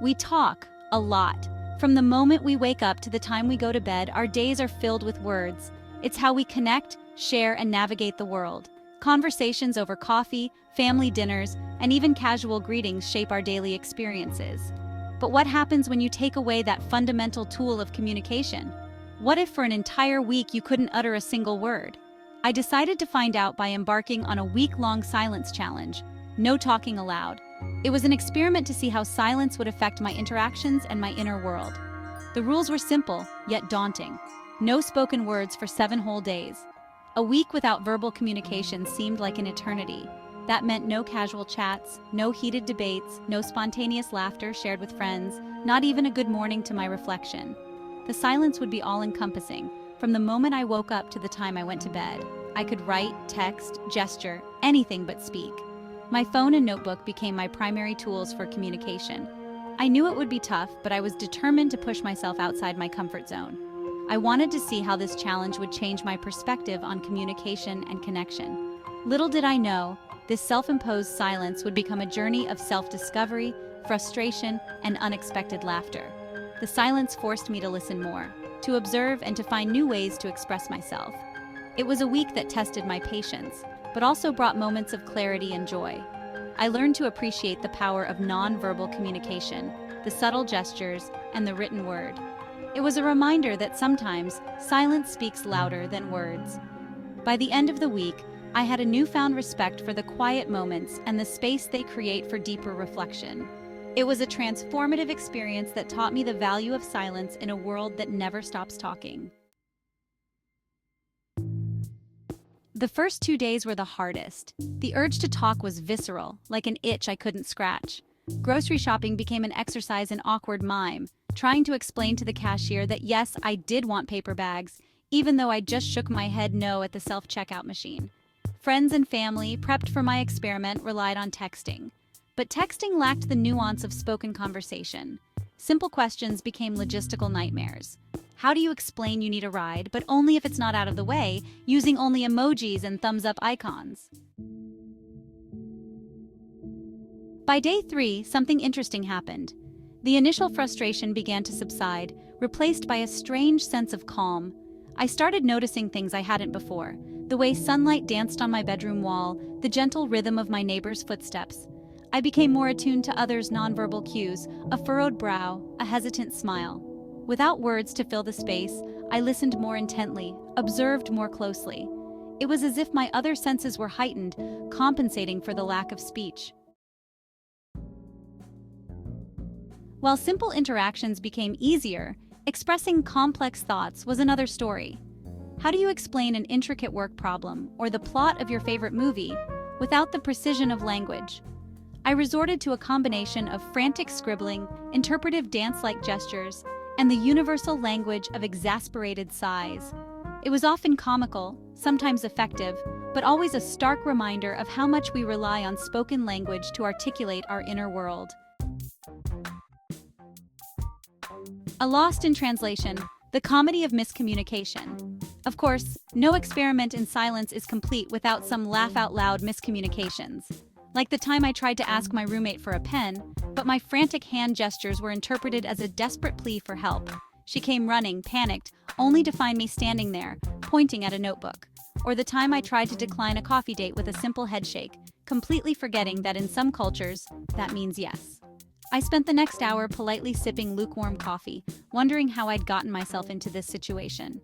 We talk a lot. From the moment we wake up to the time we go to bed, our days are filled with words. It's how we connect, share, and navigate the world. Conversations over coffee, family dinners, and even casual greetings shape our daily experiences. But what happens when you take away that fundamental tool of communication? What if for an entire week you couldn't utter a single word? I decided to find out by embarking on a week-long silence challenge. No talking allowed. It was an experiment to see how silence would affect my interactions and my inner world. The rules were simple, yet daunting. No spoken words for 7 whole days. A week without verbal communication seemed like an eternity. That meant no casual chats, no heated debates, no spontaneous laughter shared with friends, not even a good morning to my reflection. The silence would be all-encompassing, from the moment I woke up to the time I went to bed. I could write, text, gesture, anything but speak. My phone and notebook became my primary tools for communication. I knew it would be tough, but I was determined to push myself outside my comfort zone. I wanted to see how this challenge would change my perspective on communication and connection. Little did I know, this self-imposed silence would become a journey of self-discovery, frustration, and unexpected laughter. The silence forced me to listen more, to observe, and to find new ways to express myself. It was a week that tested my patience, but also brought moments of clarity and joy. I learned to appreciate the power of non-verbal communication, the subtle gestures, and the written word. It was a reminder that sometimes silence speaks louder than words. By the end of the week, I had a newfound respect for the quiet moments and the space they create for deeper reflection. It was a transformative experience that taught me the value of silence in a world that never stops talking. The first 2 days were the hardest. The urge to talk was visceral, like an itch I couldn't scratch. Grocery shopping became an exercise in awkward mime, trying to explain to the cashier that yes, I did want paper bags, even though I just shook my head no at the self-checkout machine. Friends and family, prepped for my experiment, relied on texting. But texting lacked the nuance of spoken conversation. Simple questions became logistical nightmares. How do you explain you need a ride, but only if it's not out of the way, using only emojis and thumbs-up icons? By day 3, something interesting happened. The initial frustration began to subside, replaced by a strange sense of calm. I started noticing things I hadn't before: the way sunlight danced on my bedroom wall, the gentle rhythm of my neighbor's footsteps. I became more attuned to others' nonverbal cues, a furrowed brow, a hesitant smile. Without words to fill the space, I listened more intently, observed more closely. It was as if my other senses were heightened, compensating for the lack of speech. While simple interactions became easier, expressing complex thoughts was another story. How do you explain an intricate work problem or the plot of your favorite movie without the precision of language? I resorted to a combination of frantic scribbling, interpretive dance-like gestures, and the universal language of exasperated sighs. It was often comical, sometimes effective, but always a stark reminder of how much we rely on spoken language to articulate our inner world. A Lost in Translation, the comedy of miscommunication. Of course, no experiment in silence is complete without some laugh-out-loud miscommunications. Like the time I tried to ask my roommate for a pen, but my frantic hand gestures were interpreted as a desperate plea for help. She came running, panicked, only to find me standing there, pointing at a notebook. Or the time I tried to decline a coffee date with a simple headshake, completely forgetting that in some cultures, that means yes. I spent the next hour politely sipping lukewarm coffee, wondering how I'd gotten myself into this situation.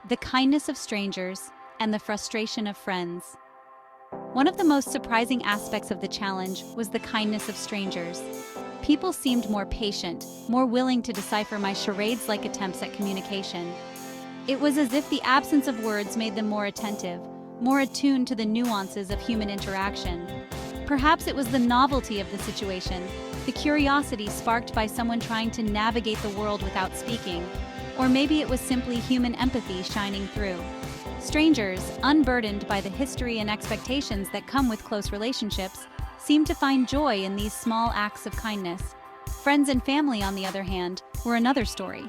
The kindness of strangers and the frustration of friends. One of the most surprising aspects of the challenge was the kindness of strangers. People seemed more patient, more willing to decipher my charades-like attempts at communication. It was as if the absence of words made them more attentive, more attuned to the nuances of human interaction. Perhaps it was the novelty of the situation, the curiosity sparked by someone trying to navigate the world without speaking, or maybe it was simply human empathy shining through. Strangers, unburdened by the history and expectations that come with close relationships, seemed to find joy in these small acts of kindness. Friends and family, on the other hand, were another story.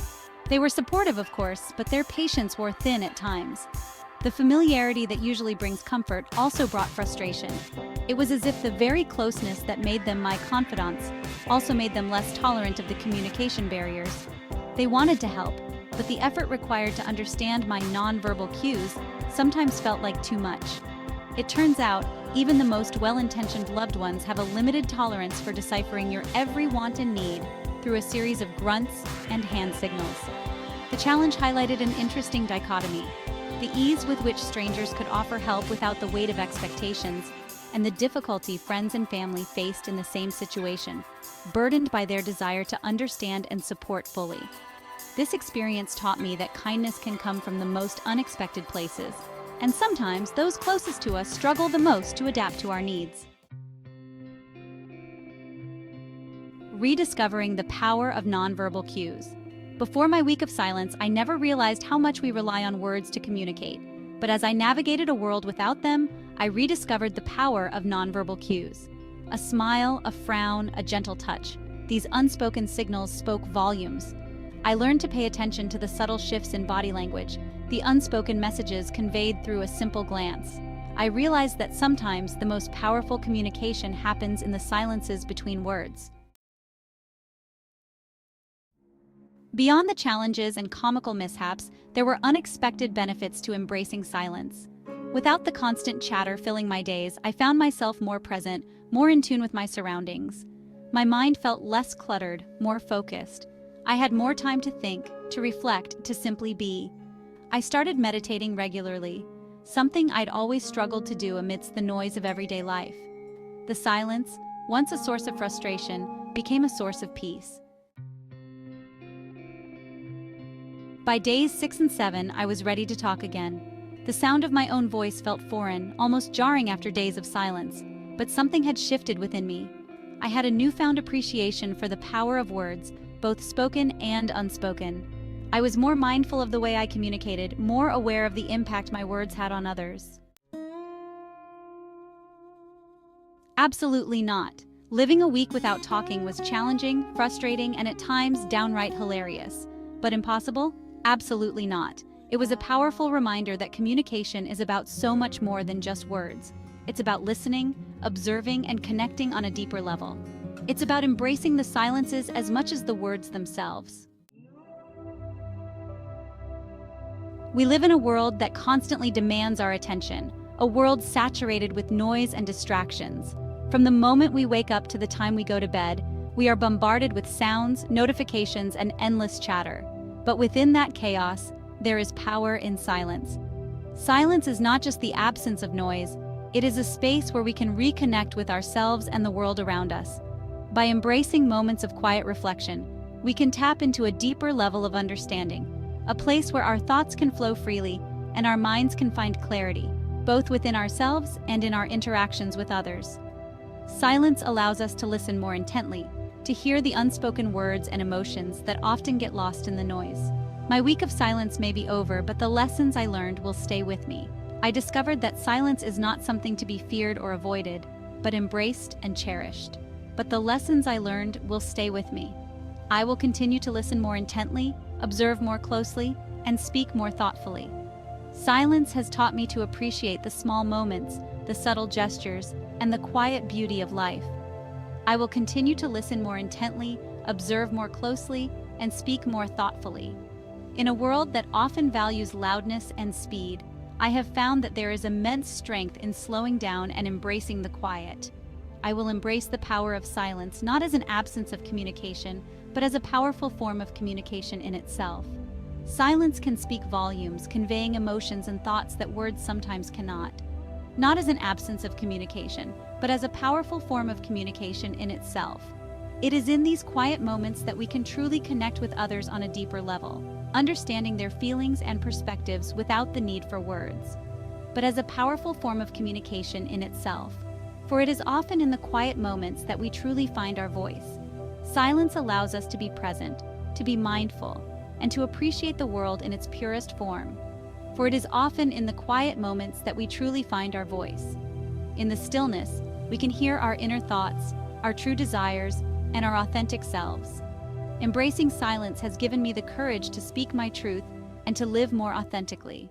They were supportive, of course, but their patience wore thin at times. The familiarity that usually brings comfort also brought frustration. It was as if the very closeness that made them my confidants also made them less tolerant of the communication barriers. They wanted to help, but the effort required to understand my nonverbal cues sometimes felt like too much. It turns out, even the most well-intentioned loved ones have a limited tolerance for deciphering your every want and need through a series of grunts and hand signals. The challenge highlighted an interesting dichotomy: the ease with which strangers could offer help without the weight of expectations, and the difficulty friends and family faced in the same situation, burdened by their desire to understand and support fully. This experience taught me that kindness can come from the most unexpected places, and sometimes those closest to us struggle the most to adapt to our needs. Rediscovering the power of nonverbal cues. Before my week of silence, I never realized how much we rely on words to communicate. But as I navigated a world without them, I rediscovered the power of nonverbal cues. A smile, a frown, a gentle touch. These unspoken signals spoke volumes. I learned to pay attention to the subtle shifts in body language, the unspoken messages conveyed through a simple glance. I realized that sometimes the most powerful communication happens in the silences between words. Beyond the challenges and comical mishaps, there were unexpected benefits to embracing silence. Without the constant chatter filling my days, I found myself more present, more in tune with my surroundings. My mind felt less cluttered, more focused. I had more time to think, to reflect, to simply be. I started meditating regularly, something I'd always struggled to do amidst the noise of everyday life. The silence, once a source of frustration, became a source of peace. By days 6 and 7, I was ready to talk again. The sound of my own voice felt foreign, almost jarring after days of silence, but something had shifted within me. I had a newfound appreciation for the power of words, both spoken and unspoken. I was more mindful of the way I communicated, more aware of the impact my words had on others. Absolutely not. Living a week without talking was challenging, frustrating, and at times downright hilarious. But impossible? Absolutely not. It was a powerful reminder that communication is about so much more than just words. It's about listening, observing, and connecting on a deeper level. It's about embracing the silences as much as the words themselves. We live in a world that constantly demands our attention, a world saturated with noise and distractions. From the moment we wake up to the time we go to bed, we are bombarded with sounds, notifications, and endless chatter. But within that chaos, there is power in silence. Silence is not just the absence of noise, it is a space where we can reconnect with ourselves and the world around us. By embracing moments of quiet reflection, we can tap into a deeper level of understanding, a place where our thoughts can flow freely and our minds can find clarity, both within ourselves and in our interactions with others. Silence allows us to listen more intently, to hear the unspoken words and emotions that often get lost in the noise. My week of silence may be over, but the lessons I learned will stay with me. I discovered that silence is not something to be feared or avoided, but embraced and cherished. But the lessons I learned will stay with me. I will continue to listen more intently, observe more closely, and speak more thoughtfully. Silence has taught me to appreciate the small moments, the subtle gestures, and the quiet beauty of life. I will continue to listen more intently, observe more closely, and speak more thoughtfully. In a world that often values loudness and speed, I have found that there is immense strength in slowing down and embracing the quiet. I will embrace the power of silence not as an absence of communication, but as a powerful form of communication in itself. Silence can speak volumes, conveying emotions and thoughts that words sometimes cannot. Not as an absence of communication, but as a powerful form of communication in itself. It is in these quiet moments that we can truly connect with others on a deeper level, understanding their feelings and perspectives without the need for words, but as a powerful form of communication in itself. For it is often in the quiet moments that we truly find our voice. Silence allows us to be present, to be mindful, and to appreciate the world in its purest form. For it is often in the quiet moments that we truly find our voice. In the stillness, we can hear our inner thoughts, our true desires, and our authentic selves. Embracing silence has given me the courage to speak my truth and to live more authentically.